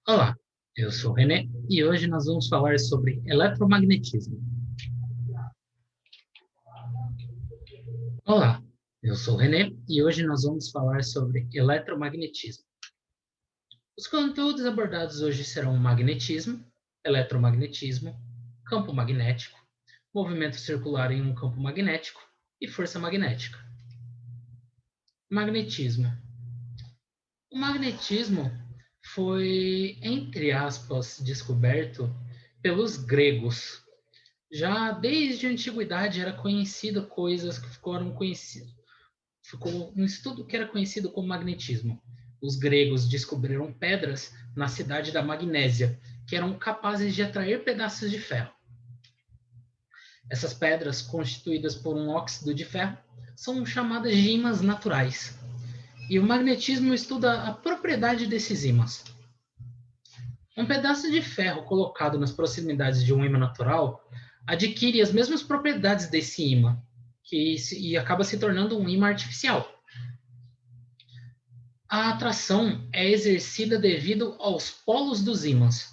Olá, eu sou o René e hoje nós vamos falar sobre eletromagnetismo. Olá, eu sou o René e hoje nós vamos falar sobre eletromagnetismo. Os conteúdos abordados hoje serão magnetismo, eletromagnetismo, campo magnético, movimento circular em um campo magnético e força magnética. Magnetismo. O magnetismo foi, entre aspas, descoberto pelos gregos. Já desde a antiguidade era conhecido coisas que ficaram conhecidas. Ficou um estudo que era conhecido como magnetismo. Os gregos descobriram pedras na cidade da Magnésia, que eram capazes de atrair pedaços de ferro. Essas pedras, constituídas por um óxido de ferro, são chamadas de ímãs naturais. E o magnetismo estuda a propriedade desses ímãs. Um pedaço de ferro colocado nas proximidades de um ímã natural adquire as mesmas propriedades desse ímã e acaba se tornando um ímã artificial. A atração é exercida devido aos polos dos ímãs,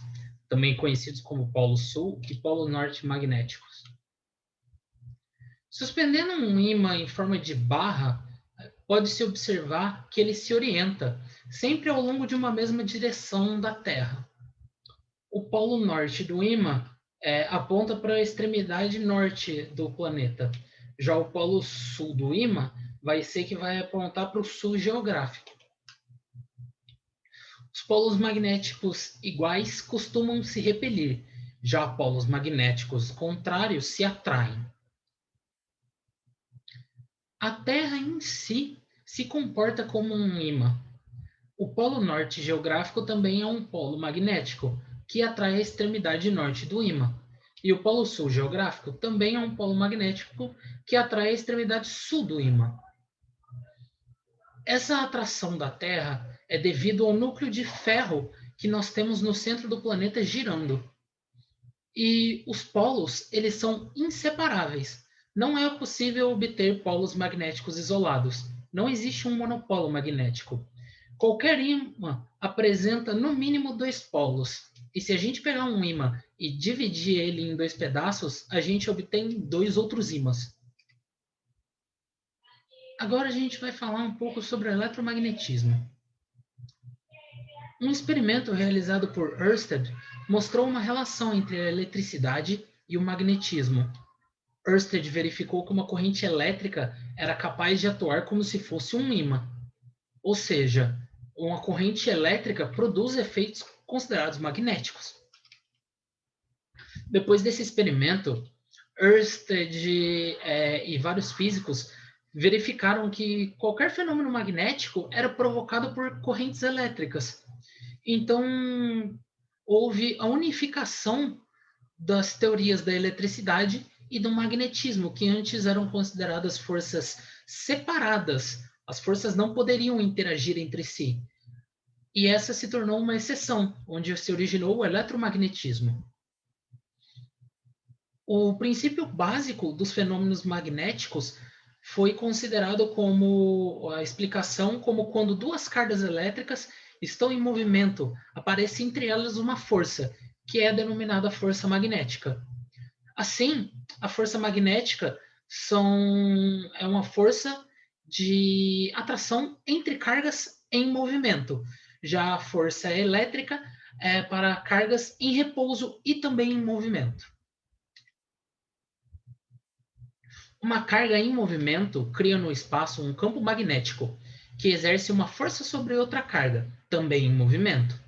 também conhecidos como polo sul e polo norte magnéticos. Suspendendo um ímã em forma de barra, pode-se observar que ele se orienta sempre ao longo de uma mesma direção da Terra. O polo norte do ímã aponta para a extremidade norte do planeta. Já o polo sul do ímã vai apontar para o sul geográfico. Os polos magnéticos iguais costumam se repelir, já polos magnéticos contrários se atraem. A Terra em si se comporta como um ímã. O polo norte geográfico também é um polo magnético, que atrai a extremidade norte do ímã. E o polo sul geográfico também é um polo magnético que atrai a extremidade sul do ímã. Essa atração da Terra é devido ao núcleo de ferro que nós temos no centro do planeta girando. E os polos, eles são inseparáveis. Não é possível obter polos magnéticos isolados. Não existe um monopolo magnético. Qualquer ímã apresenta no mínimo dois polos. E se a gente pegar um ímã e dividir ele em dois pedaços, a gente obtém dois outros ímãs. Agora a gente vai falar um pouco sobre eletromagnetismo. Um experimento realizado por Ørsted mostrou uma relação entre a eletricidade e o magnetismo. Ørsted verificou que uma corrente elétrica era capaz de atuar como se fosse um ímã. Ou seja, uma corrente elétrica produz efeitos considerados magnéticos. Depois desse experimento, Ørsted e vários físicos verificaram que qualquer fenômeno magnético era provocado por correntes elétricas. Então, houve a unificação das teorias da eletricidade e do magnetismo, que antes eram consideradas forças separadas. As forças não poderiam interagir entre si. E essa se tornou uma exceção, onde se originou o eletromagnetismo. O princípio básico dos fenômenos magnéticos foi considerado como a explicação como quando duas cargas elétricas estão em movimento, aparece entre elas uma força, que é denominada força magnética. Assim, a força magnética é uma força de atração entre cargas em movimento. Já a força elétrica é para cargas em repouso e também em movimento. Uma carga em movimento cria no espaço um campo magnético, que exerce uma força sobre outra carga, também em movimento.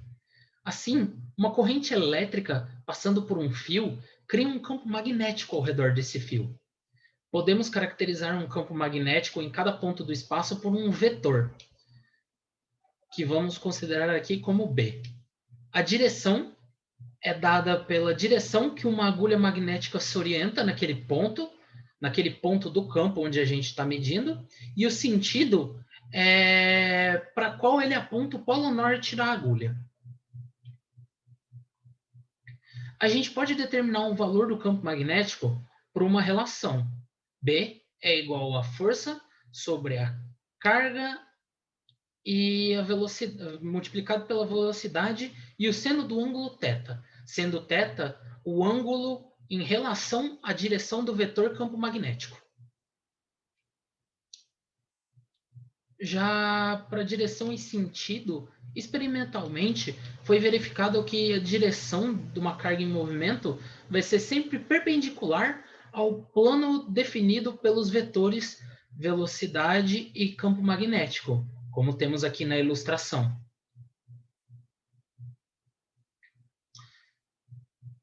Assim, uma corrente elétrica passando por um fio cria um campo magnético ao redor desse fio. Podemos caracterizar um campo magnético em cada ponto do espaço por um vetor, que vamos considerar aqui como B. A direção é dada pela direção que uma agulha magnética se orienta naquele ponto do campo onde a gente está medindo, e o sentido é para qual ele aponta o polo norte da agulha. A gente pode determinar um valor do campo magnético por uma relação. B é igual a força sobre a carga e a velocidade multiplicado pela velocidade e o seno do ângulo θ, sendo θ o ângulo em relação à direção do vetor campo magnético. Já para direção e sentido, experimentalmente foi verificado que a direção de uma carga em movimento vai ser sempre perpendicular ao plano definido pelos vetores velocidade e campo magnético, como temos aqui na ilustração.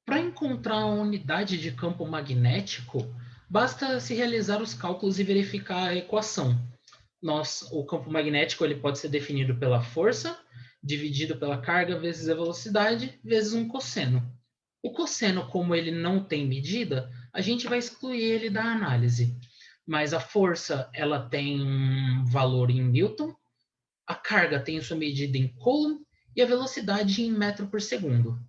Para encontrar a unidade de campo magnético, basta se realizar os cálculos e verificar a equação. O campo magnético ele pode ser definido pela força, dividido pela carga vezes a velocidade, vezes um cosseno. O cosseno, como ele não tem medida, a gente vai excluir ele da análise. Mas a força ela tem um valor em Newton, a carga tem sua medida em Coulomb e a velocidade em metro por segundo.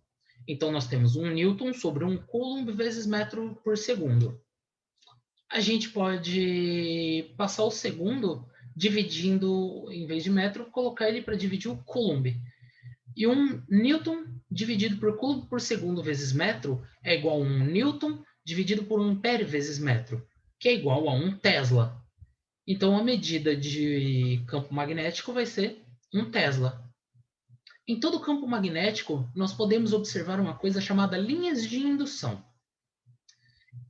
Então, nós temos 1 Newton sobre 1 Coulomb vezes metro por segundo. A gente pode passar o segundo dividindo, em vez de metro, colocar ele para dividir o Coulomb. E 1 Newton dividido por Coulomb por segundo vezes metro é igual a 1 Newton dividido por 1 ampere vezes metro, que é igual a 1 Tesla. Então, a medida de campo magnético vai ser 1 Tesla. Em todo campo magnético, nós podemos observar uma coisa chamada linhas de indução.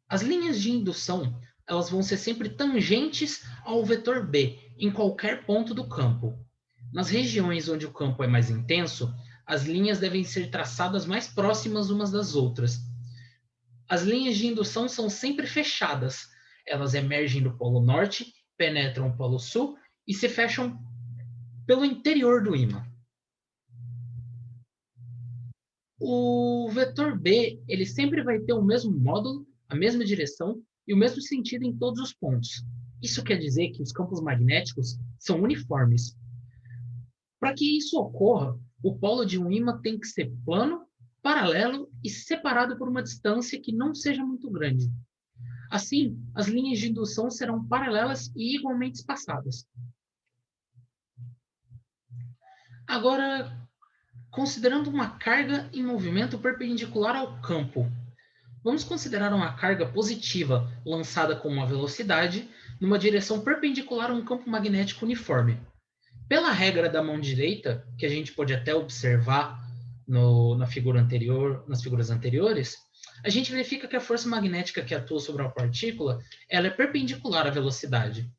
As linhas de indução elas vão ser sempre tangentes ao vetor B, em qualquer ponto do campo. Nas regiões onde o campo é mais intenso, as linhas devem ser traçadas mais próximas umas das outras. As linhas de indução são sempre fechadas. Elas emergem do polo norte, penetram o polo sul e se fecham pelo interior do ímã. O vetor B ele sempre vai ter o mesmo módulo, a mesma direção e o mesmo sentido em todos os pontos. Isso quer dizer que os campos magnéticos são uniformes. Para que isso ocorra, o polo de um ímã tem que ser plano, paralelo e separado por uma distância que não seja muito grande. Assim, as linhas de indução serão paralelas e igualmente espaçadas. Agora, considerando uma carga em movimento perpendicular ao campo, vamos considerar uma carga positiva lançada com uma velocidade numa direção perpendicular a um campo magnético uniforme. Pela regra da mão direita, que a gente pode até observar na figura anterior, nas figuras anteriores, a gente verifica que a força magnética que atua sobre uma partícula ela é perpendicular à velocidade.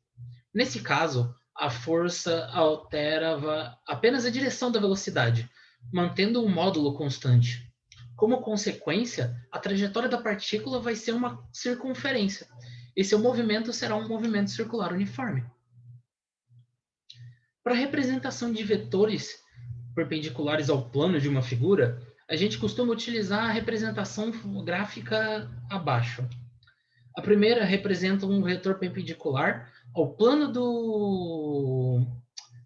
Nesse caso, a força altera apenas a direção da velocidade, mantendo um módulo constante. Como consequência, a trajetória da partícula vai ser uma circunferência, e seu movimento será um movimento circular uniforme. Para a representação de vetores perpendiculares ao plano de uma figura, a gente costuma utilizar a representação gráfica abaixo. A primeira representa um vetor perpendicular ao plano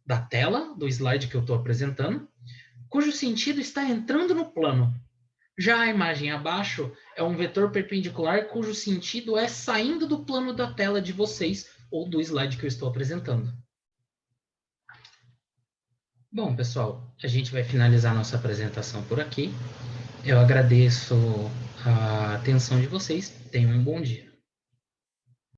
da tela, do slide que eu estou apresentando, cujo sentido está entrando no plano. Já a imagem abaixo é um vetor perpendicular cujo sentido é saindo do plano da tela de vocês ou do slide que eu estou apresentando. Bom, pessoal, a gente vai finalizar nossa apresentação por aqui. Eu agradeço a atenção de vocês. Tenham um bom dia.